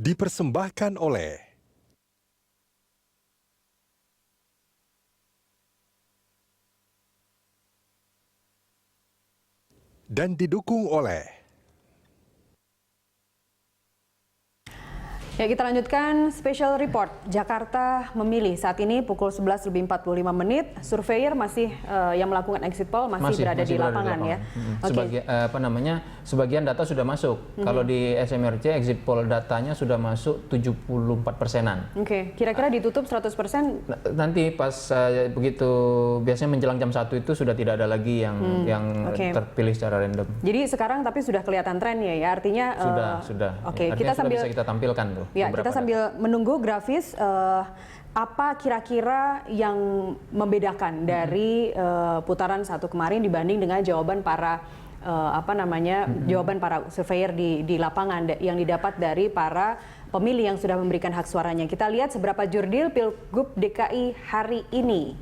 Dipersembahkan oleh dan didukung oleh Ya, kita lanjutkan special report. Jakarta memilih saat ini pukul 11:45. Surveyor masih yang melakukan exit poll masih berada di lapangan ya. Okay. Sebagian data sudah masuk. Kalau di SMRC exit poll datanya sudah masuk 74%-an. Oke, kira-kira ditutup 100%? Nanti pas begitu biasanya menjelang jam 1 itu sudah tidak ada lagi yang terpilih secara random. Jadi sekarang tapi sudah kelihatan trennya ya. Artinya sudah. Oke, kita sambil bisa kita tampilkan tuh. Ya, kita sambil menunggu grafis apa kira-kira yang membedakan dari putaran 1 kemarin dibanding dengan jawaban para jawaban para surveyor di lapangan yang didapat dari para pemilih yang sudah memberikan hak suaranya. Kita lihat seberapa jurdil Pilgub DKI hari ini.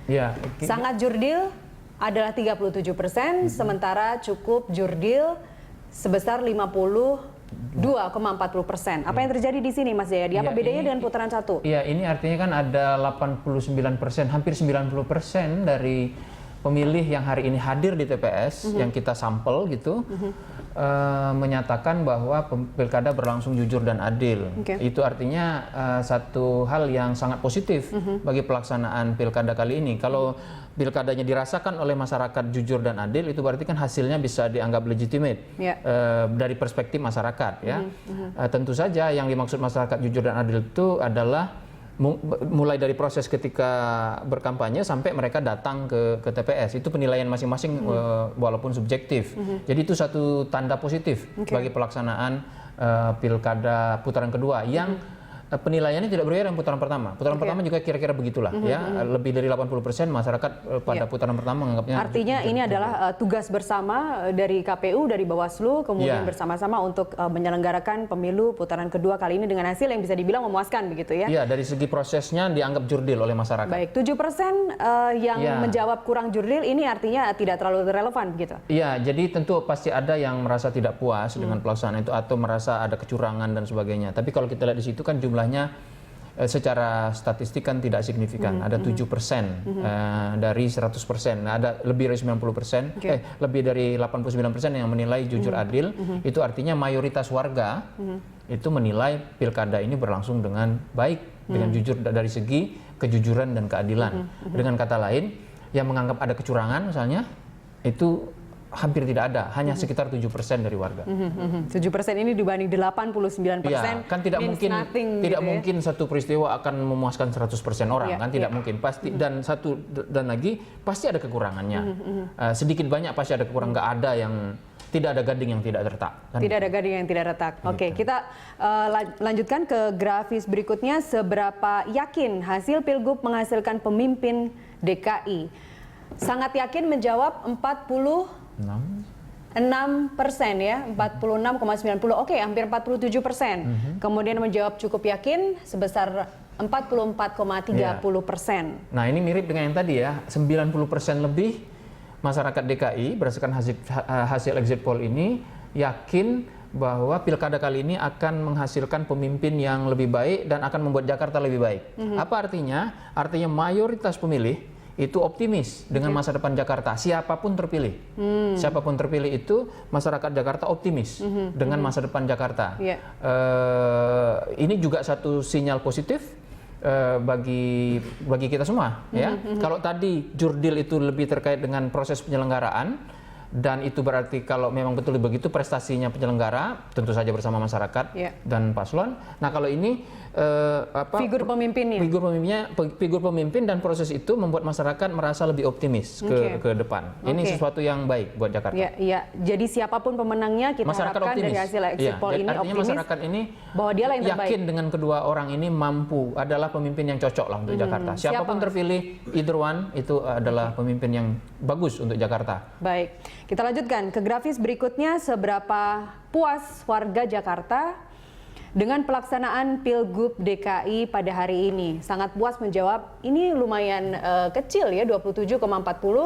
Ya, sangat jurdil adalah 37%, sementara cukup jurdil sebesar 52,40%. Apa yang terjadi di sini, Mas Jayadi? Apa bedanya dengan putaran 1? Iya, ini artinya kan ada 89%, hampir 90% dari pemilih yang hari ini hadir di TPS yang kita sampel gitu, menyatakan bahwa pilkada berlangsung jujur dan adil. Itu artinya satu hal yang sangat positif bagi pelaksanaan pilkada kali ini. Kalau pilkadanya dirasakan oleh masyarakat jujur dan adil, itu berarti kan hasilnya bisa dianggap legitimate dari perspektif masyarakat. Ya, tentu saja yang dimaksud masyarakat jujur dan adil itu adalah mulai dari proses ketika berkampanye sampai mereka datang ke TPS. Itu penilaian masing-masing walaupun subjektif. Jadi itu satu tanda positif bagi pelaksanaan pilkada putaran kedua yang penilaiannya tidak berbeda dengan putaran pertama. Putaran pertama juga kira-kira begitulah ya, lebih dari 80% masyarakat pada putaran pertama menganggapnya. Artinya ini adalah tugas bersama dari KPU, dari Bawaslu, kemudian bersama-sama untuk menyelenggarakan pemilu putaran kedua kali ini dengan hasil yang bisa dibilang memuaskan begitu ya. Iya, dari segi prosesnya dianggap jurdil oleh masyarakat. Baik, 7% yang menjawab kurang jurdil ini artinya tidak terlalu relevan begitu. Iya, jadi tentu pasti ada yang merasa tidak puas dengan pelaksanaan itu atau merasa ada kecurangan dan sebagainya. Tapi kalau kita lihat di situ kan jumlahnya secara statistik kan tidak signifikan. Ada 7% dari 100%. Nah, ada lebih dari 90%, lebih dari 89% yang menilai jujur adil. Itu artinya mayoritas warga itu menilai pilkada ini berlangsung dengan baik, dengan jujur dari segi kejujuran dan keadilan. Dengan kata lain, yang menganggap ada kecurangan misalnya, itu hampir tidak ada, hanya sekitar 7% dari warga. 7% ini dibanding 89%. Ya, kan tidak mungkin satu peristiwa akan memuaskan 100% orang, kan tidak mungkin. Pasti dan lagi pasti ada kekurangannya. Sedikit banyak pasti ada kekurangan, nggak ada yang tidak ada gading yang tidak retak. Kan? Tidak ada gading yang tidak retak. Oke, kita lanjutkan ke grafis berikutnya. Seberapa yakin hasil Pilgub menghasilkan pemimpin DKI? Sangat yakin menjawab 6% ya, 46,90. Oke, hampir 47%. Kemudian menjawab cukup yakin sebesar 44,30%. Nah, ini mirip dengan yang tadi ya, 90% lebih masyarakat DKI berdasarkan hasil exit poll ini yakin bahwa pilkada kali ini akan menghasilkan pemimpin yang lebih baik dan akan membuat Jakarta lebih baik. Apa artinya? Artinya mayoritas pemilih itu optimis dengan masa depan Jakarta, siapapun terpilih. Siapapun terpilih itu masyarakat Jakarta optimis dengan masa depan Jakarta. Ini juga satu sinyal positif bagi kita semua. Kalau tadi jurdil itu lebih terkait dengan proses penyelenggaraan, dan itu berarti kalau memang betul begitu prestasinya penyelenggara tentu saja bersama masyarakat dan paslon. Nah, kalau ini figur pemimpinnya. Figur pemimpin dan proses itu membuat masyarakat merasa lebih optimis ke depan. Ini sesuatu yang baik buat Jakarta. Iya. Jadi siapapun pemenangnya kita harapkan dari hasil exit poll ini artinya optimis masyarakat ini bahwa dia yang terbaik. Yakin dengan kedua orang ini mampu, adalah pemimpin yang cocok lah untuk Jakarta. Siapapun terpilih, either one itu adalah pemimpin yang bagus untuk Jakarta. Baik. Kita lanjutkan ke grafis berikutnya. Seberapa puas warga Jakarta dengan pelaksanaan Pilgub DKI pada hari ini? Sangat puas menjawab, ini lumayan kecil ya, 27,40.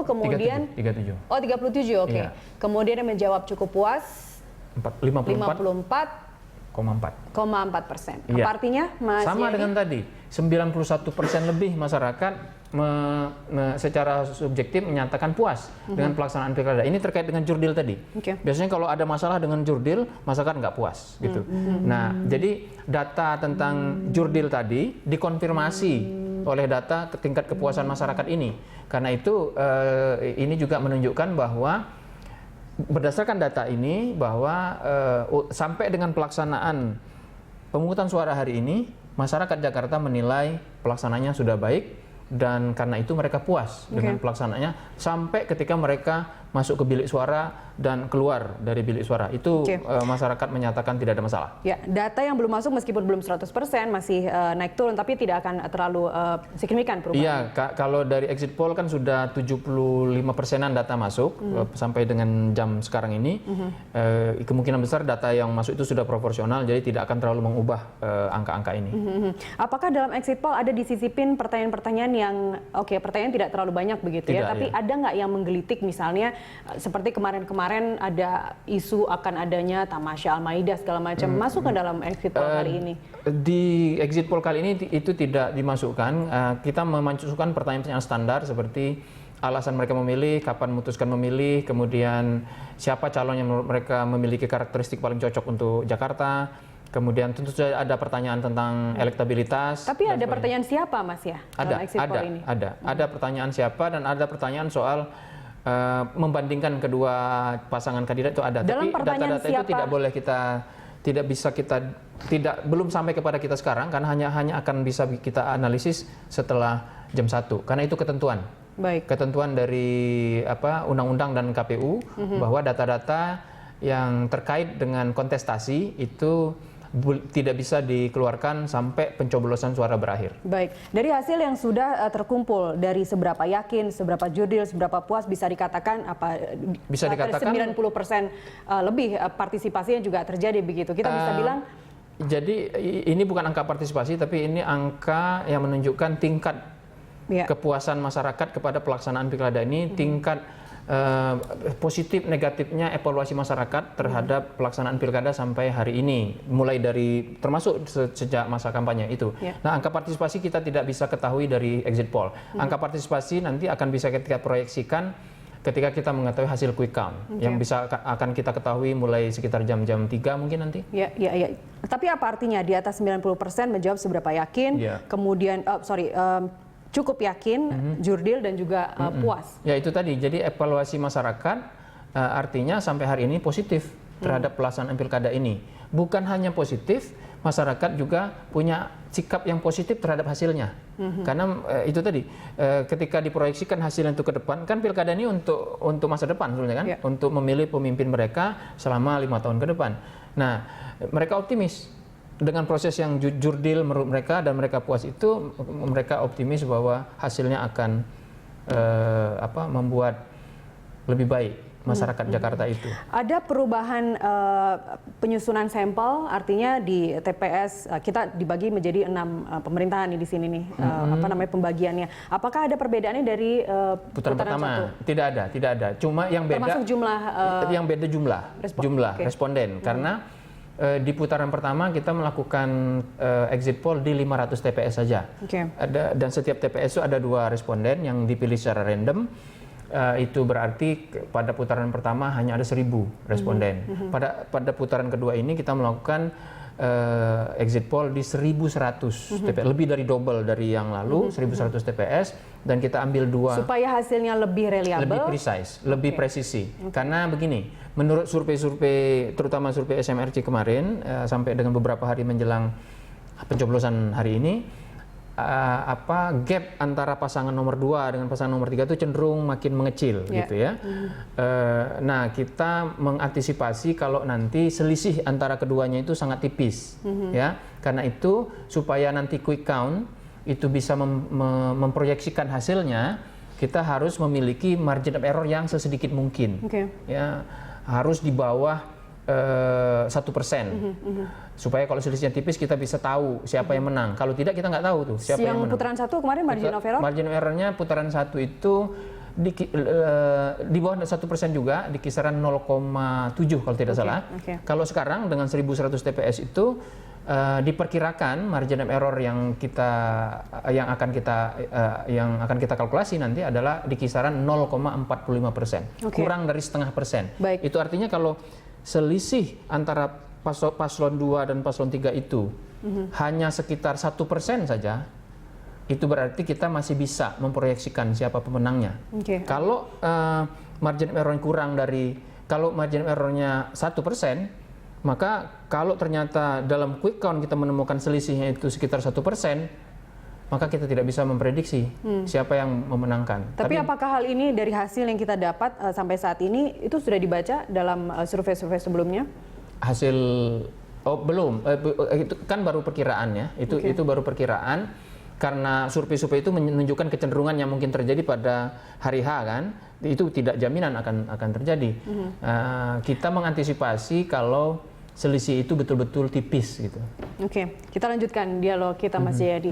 Kemudian 37. Oh, 37, oke. Kemudian yang menjawab cukup puas 54. 4,4%. Apa artinya, Mas Sama Yeri? dengan tadi, 91% lebih masyarakat secara subjektif menyatakan puas dengan pelaksanaan pilkada. Ini terkait dengan jurdil tadi. Biasanya kalau ada masalah dengan jurdil, masyarakat nggak puas gitu. Nah, jadi data tentang jurdil tadi dikonfirmasi oleh data tingkat kepuasan masyarakat ini. Karena itu ini juga menunjukkan bahwa berdasarkan data ini bahwa sampai dengan pelaksanaan pemungutan suara hari ini, masyarakat Jakarta menilai pelaksananya sudah baik dan karena itu mereka puas dengan pelaksanaannya sampai ketika mereka masuk ke bilik suara dan keluar dari bilik suara. Itu masyarakat menyatakan tidak ada masalah. Ya, data yang belum masuk meskipun belum 100% masih naik turun tapi tidak akan terlalu signifikan perubahan. Iya, kalau dari exit poll kan sudah 75%-an data masuk sampai dengan jam sekarang ini. Kemungkinan besar data yang masuk itu sudah proporsional jadi tidak akan terlalu mengubah angka-angka ini. Apakah dalam exit poll ada disisipin pertanyaan-pertanyaan yang pertanyaan tidak terlalu banyak begitu ya, tapi ada nggak yang menggelitik misalnya seperti kemarin-kemarin ada isu akan adanya tamasya Al-Maidah segala macam masuk ke dalam exit poll kali ini? Di exit poll kali ini itu tidak dimasukkan. Kita memasukkan pertanyaan-pertanyaan standar seperti alasan mereka memilih, kapan memutuskan memilih, kemudian siapa calon yang menurut mereka memiliki karakteristik paling cocok untuk Jakarta. Kemudian tentu saja ada pertanyaan tentang elektabilitas. Tapi ada pertanyaan siapa, Mas ya? Ada pertanyaan siapa dan ada pertanyaan soal membandingkan kedua pasangan kandidat itu ada. Dalam tapi data-data itu tidak boleh belum sampai kepada kita sekarang karena hanya akan bisa kita analisis setelah jam 1 karena itu ketentuan. Baik. Ketentuan dari undang-undang dan KPU bahwa data-data yang terkait dengan kontestasi itu tidak bisa dikeluarkan sampai pencoblosan suara berakhir. Baik, dari hasil yang sudah terkumpul, dari seberapa yakin, seberapa jurdil, seberapa puas bisa dikatakan bisa dikatakan 90% lebih partisipasinya juga terjadi begitu. Kita bisa bilang. Jadi ini bukan angka partisipasi, tapi ini angka yang menunjukkan tingkat kepuasan masyarakat kepada pelaksanaan pilkada ini, tingkat positif negatifnya evaluasi masyarakat terhadap pelaksanaan pilkada sampai hari ini, mulai dari termasuk sejak masa kampanye itu. Nah, angka partisipasi kita tidak bisa ketahui dari exit poll. Angka partisipasi nanti akan bisa kita proyeksikan ketika kita mengetahui hasil quick count yang akan kita ketahui mulai sekitar jam-jam 3 mungkin nanti. Ya. Tapi apa artinya di atas 90% menjawab seberapa yakin, kemudian cukup yakin, jurdil dan juga puas. Ya itu tadi, jadi evaluasi masyarakat artinya sampai hari ini positif terhadap pelaksanaan pilkada ini. Bukan hanya positif, masyarakat juga punya sikap yang positif terhadap hasilnya. Karena itu tadi, ketika diproyeksikan hasil itu ke depan, kan pilkada ini untuk masa depan sebenarnya kan, untuk memilih pemimpin mereka selama 5 tahun ke depan. Nah, mereka optimis. Dengan proses yang jurdil menurut mereka dan mereka puas itu, mereka optimis bahwa hasilnya akan membuat lebih baik masyarakat Jakarta itu. Ada perubahan penyusunan sampel, artinya di TPS kita dibagi menjadi 6 pemerintahan di sini nih, pembagiannya. Apakah ada perbedaannya dari putaran pertama? 1? Tidak ada. Cuma yang beda. Termasuk jumlah jumlah responden karena di putaran pertama kita melakukan exit poll di 500 TPS saja. Dan setiap TPS itu ada 2 responden yang dipilih secara random. Itu berarti pada putaran pertama hanya ada 1.000 responden. Pada putaran kedua ini kita melakukan exit poll di 1.100 TPS, lebih dari double dari yang lalu, 1.100 TPS, dan kita ambil 2 supaya hasilnya lebih reliable, lebih precise, lebih presisi. Karena begini, menurut survei-survei, terutama survei SMRC kemarin, sampai dengan beberapa hari menjelang pencoblosan hari ini, gap antara pasangan nomor 2 dengan pasangan nomor 3 itu cenderung makin mengecil gitu ya. Nah, kita mengantisipasi kalau nanti selisih antara keduanya itu sangat tipis ya. Karena itu supaya nanti quick count itu bisa memproyeksikan hasilnya, kita harus memiliki margin of error yang sesedikit mungkin. Ya, harus di bawah 1%. Supaya kalau selisihnya tipis kita bisa tahu siapa yang menang. Kalau tidak kita nggak tahu tuh siapa yang menang. Putaran 1 kemarin margin of error? Margin of errornya putaran 1 itu di bawah 1% juga, di kisaran 0,7 kalau tidak salah. Kalau sekarang dengan 1.100 TPS itu diperkirakan margin of error yang akan kita kalkulasi nanti adalah di kisaran 0,45%, kurang dari 0,5%. Itu artinya kalau selisih antara paslon 2 dan paslon 3 itu hanya sekitar 1% saja, itu berarti kita masih bisa memproyeksikan siapa pemenangnya. Kalau margin error kurang dari, kalau margin errornya 1%, maka kalau ternyata dalam quick count kita menemukan selisihnya itu sekitar 1%, maka kita tidak bisa memprediksi siapa yang memenangkan. Tapi apakah hal ini dari hasil yang kita dapat sampai saat ini itu sudah dibaca dalam survei-survei sebelumnya? Hasil belum, itu kan baru perkiraan ya. Itu baru perkiraan. Karena survei-survei itu menunjukkan kecenderungan yang mungkin terjadi pada hari H kan, itu tidak jaminan akan terjadi. Kita mengantisipasi kalau selisih itu betul-betul tipis gitu. Oke, kita lanjutkan dialog kita Mas Jayadi.